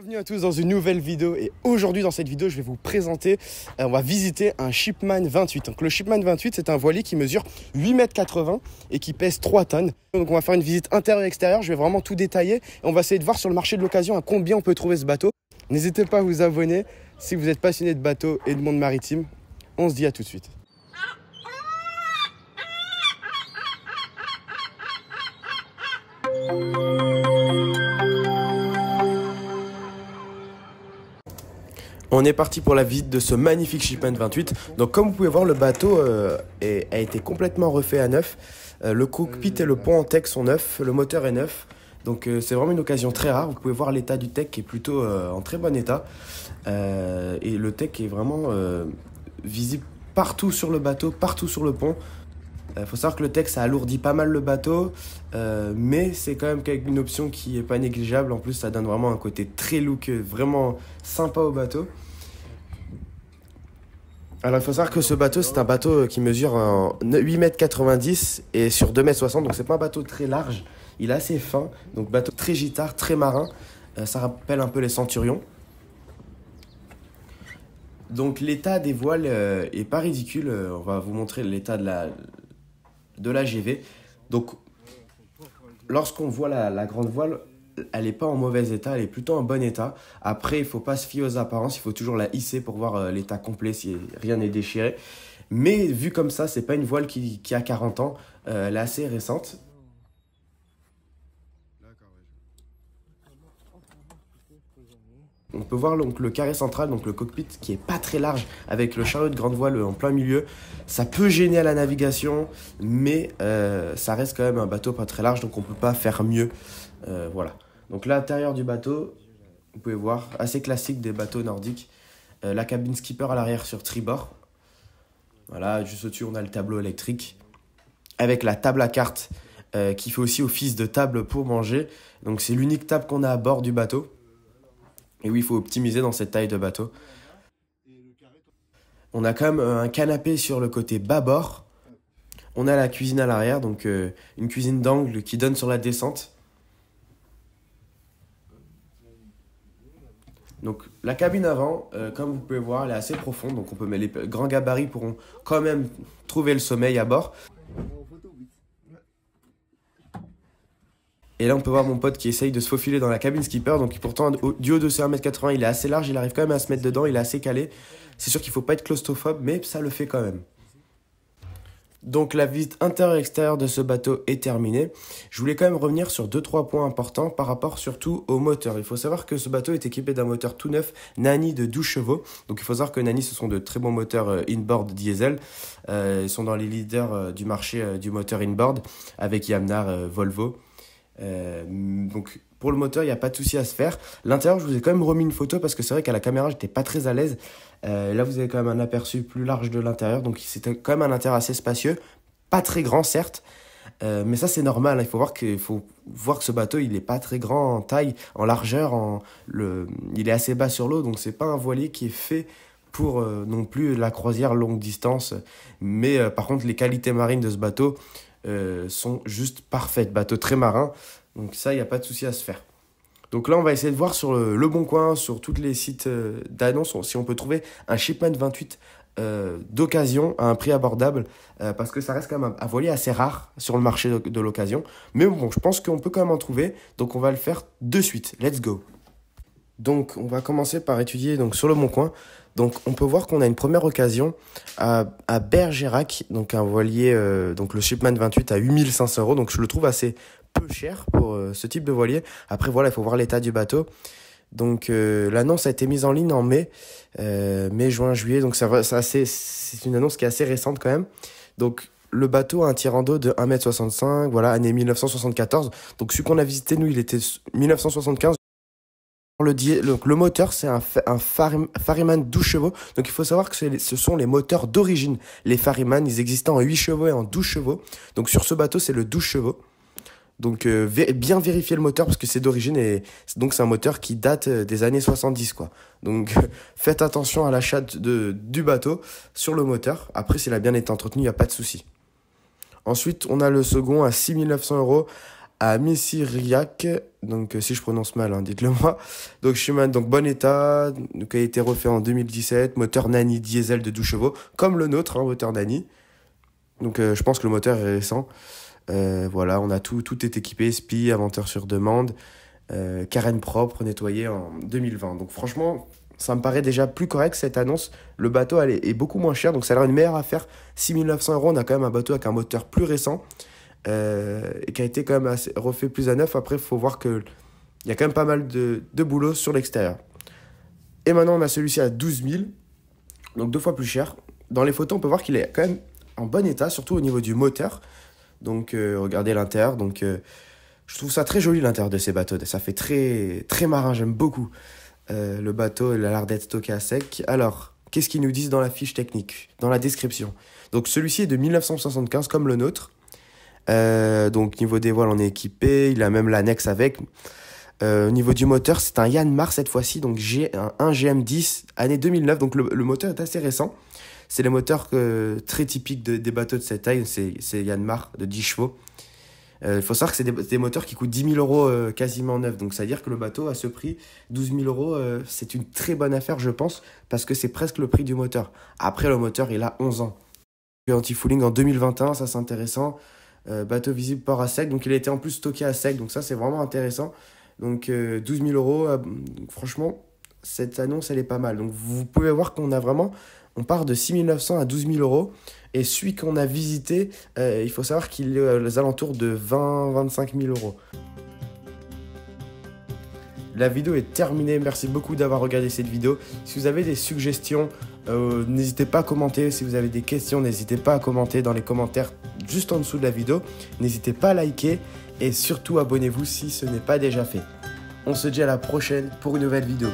Bienvenue à tous dans une nouvelle vidéo et aujourd'hui dans cette vidéo je vais vous présenter, on va visiter un Shipman 28. Donc le Shipman 28 c'est un voilier qui mesure 8,80 m et qui pèse 3 tonnes. Donc on va faire une visite intérieure et extérieure, je vais vraiment tout détailler et on va essayer de voir sur le marché de l'occasion à combien on peut trouver ce bateau. N'hésitez pas à vous abonner si vous êtes passionné de bateaux et de monde maritime. On se dit à tout de suite. On est parti pour la visite de ce magnifique Shipman 28. Donc comme vous pouvez voir, le bateau a été complètement refait à neuf. Le cockpit et le pont en teck sont neufs, le moteur est neuf. Donc c'est vraiment une occasion très rare. Vous pouvez voir l'état du teck qui est plutôt en très bon état. Et le teck est vraiment visible partout sur le bateau, partout sur le pont. Faut savoir que le teck ça alourdit pas mal le bateau, mais c'est quand même une option qui est pas négligeable. En plus ça donne vraiment un côté très look, vraiment sympa au bateau. Alors il faut savoir que ce bateau c'est un bateau qui mesure 8,90 m et sur 2,60 m, donc c'est pas un bateau très large, il est assez fin, donc bateau très gittard, très marin, ça rappelle un peu les Centurions. Donc l'état des voiles est pas ridicule, on va vous montrer l'état de la GV. Donc lorsqu'on voit la grande voile, elle n'est pas en mauvais état, elle est plutôt en bon état. Après, il ne faut pas se fier aux apparences, il faut toujours la hisser pour voir l'état complet si rien n'est déchiré. Mais vu comme ça, c'est pas une voile qui a 40 ans, elle est assez récente. On peut voir donc le carré central, donc le cockpit qui est pas très large avec le chariot de grande voile en plein milieu. Ça peut gêner à la navigation, mais ça reste quand même un bateau pas très large, donc on peut pas faire mieux. Voilà. Donc l'intérieur du bateau, vous pouvez voir, assez classique des bateaux nordiques. La cabine skipper à l'arrière sur tribord. Voilà, juste au-dessus on a le tableau électrique avec la table à cartes qui fait aussi office de table pour manger. Donc c'est l'unique table qu'on a à bord du bateau. Et oui, il faut optimiser dans cette taille de bateau. On a quand même un canapé sur le côté bâbord. On a la cuisine à l'arrière, donc une cuisine d'angle qui donne sur la descente. Donc la cabine avant, comme vous pouvez voir, elle est assez profonde, donc on peut mettre les grands gabarits pourront quand même trouver le sommeil à bord. Et là, on peut voir mon pote qui essaye de se faufiler dans la cabine skipper. Donc, pourtant, du haut de ses 1,80 m, il est assez large. Il arrive quand même à se mettre dedans. Il est assez calé. C'est sûr qu'il ne faut pas être claustrophobe, mais ça le fait quand même. Donc, la visite intérieure et extérieure de ce bateau est terminée. Je voulais quand même revenir sur 2-3 points importants par rapport surtout au moteur. Il faut savoir que ce bateau est équipé d'un moteur tout neuf, Nani de 12 chevaux. Donc, il faut savoir que Nani, ce sont de très bons moteurs inboard diesel. Ils sont dans les leaders du marché du moteur inboard avec Yamnar, Volvo. Donc pour le moteur il n'y a pas de souci à se faire. L'intérieur je vous ai quand même remis une photo parce que c'est vrai qu'à la caméra j'étais pas très à l'aise. Là vous avez quand même un aperçu plus large de l'intérieur, donc c'était quand même un intérieur assez spacieux, pas très grand certes, mais ça c'est normal, hein. Il faut voir que ce bateau il est pas très grand en taille, en largeur, il est assez bas sur l'eau, donc c'est pas un voilier qui est fait pour non plus la croisière longue distance, mais par contre les qualités marines de ce bateau sont juste parfaites. Bateau très marin, donc ça il n'y a pas de souci à se faire. Donc là on va essayer de voir sur le Bon Coin, sur tous les sites d'annonces, si on peut trouver un Shipman 28 d'occasion à un prix abordable, parce que ça reste quand même un voilier assez rare sur le marché de l'occasion, mais bon je pense qu'on peut quand même en trouver, donc on va le faire de suite. Let's go. Donc on va commencer par étudier donc, sur le Bon Coin. Donc on peut voir qu'on a une première occasion à Bergerac, donc un voilier, donc le Shipman 28 à 8 500 €, donc je le trouve assez peu cher pour ce type de voilier. Après voilà, il faut voir l'état du bateau. Donc l'annonce a été mise en ligne en mai, juin, juillet, donc c'est une annonce qui est assez récente quand même. Donc le bateau a un tirant d'eau de 1,65 m, voilà, année 1974. Donc celui qu'on a visité nous, il était 1975. Le moteur, c'est un Ferryman 12 chevaux. Donc, il faut savoir que ce sont les moteurs d'origine. Les Ferryman, ils existaient en 8 chevaux et en 12 chevaux. Donc, sur ce bateau, c'est le 12 chevaux. Donc, bien vérifier le moteur parce que c'est d'origine et donc c'est un moteur qui date des années 70, quoi. Donc, faites attention à l'achat du bateau sur le moteur. Après, s'il a bien été entretenu, il n'y a pas de souci. Ensuite, on a le second à 6 900 €. à Missiriac. Donc si je prononce mal, hein, dites-le moi. Donc Schumann, donc bon état, donc a été refait en 2017, moteur Nani diesel de 12 chevaux, comme le nôtre, hein, moteur Nani. Donc je pense que le moteur est récent. Voilà, on a tout est équipé, SPI, inventeur sur demande, carène propre, nettoyé en 2020. Donc franchement, ça me paraît déjà plus correct cette annonce. Le bateau elle est beaucoup moins cher, donc ça a l'air une meilleure affaire. 6 900 €, on a quand même un bateau avec un moteur plus récent et qui a été quand même refait plus à neuf. Après, il faut voir qu'il y a quand même pas mal de boulot sur l'extérieur. Et maintenant, on a celui-ci à 12 000, donc 2 fois plus cher. Dans les photos, on peut voir qu'il est quand même en bon état, surtout au niveau du moteur. Donc, regardez l'intérieur. Donc, je trouve ça très joli l'intérieur de ces bateaux. Ça fait très, très marin, j'aime beaucoup. Le bateau, il a l'air d'être stocké à sec. Alors, qu'est-ce qu'ils nous disent dans la fiche technique, dans la description? Donc, celui-ci est de 1975, comme le nôtre. Donc, niveau des voiles, on est équipé. Il a même l'annexe avec. Au niveau du moteur, c'est un Yanmar cette fois-ci. Donc, un GM10, année 2009. Donc, le moteur est assez récent. C'est les moteurs très typiques des bateaux de cette taille. C'est Yanmar de 10 chevaux. Il faut savoir que c'est des moteurs qui coûtent 10 000 € quasiment neufs. Donc, ça veut dire que le bateau, à ce prix, 12 000 €, c'est une très bonne affaire, je pense, parce que c'est presque le prix du moteur. Après, le moteur, il a 11 ans. Anti-fouling en 2021, ça c'est intéressant. Bateau visible port à sec. Donc, il a été en plus stocké à sec. Donc, ça, c'est vraiment intéressant. Donc, 12 000 €. Franchement, cette annonce, elle est pas mal. Donc, vous pouvez voir qu'on a vraiment... On part de 6 900 à 12 000 €. Et celui qu'on a visité, il faut savoir qu'il est aux alentours de 20-25 000 €. La vidéo est terminée. Merci beaucoup d'avoir regardé cette vidéo. Si vous avez des suggestions, n'hésitez pas à commenter. Si vous avez des questions, n'hésitez pas à commenter dans les commentaires juste en dessous de la vidéo. N'hésitez pas à liker et surtout abonnez-vous si ce n'est pas déjà fait. On se dit à la prochaine pour une nouvelle vidéo.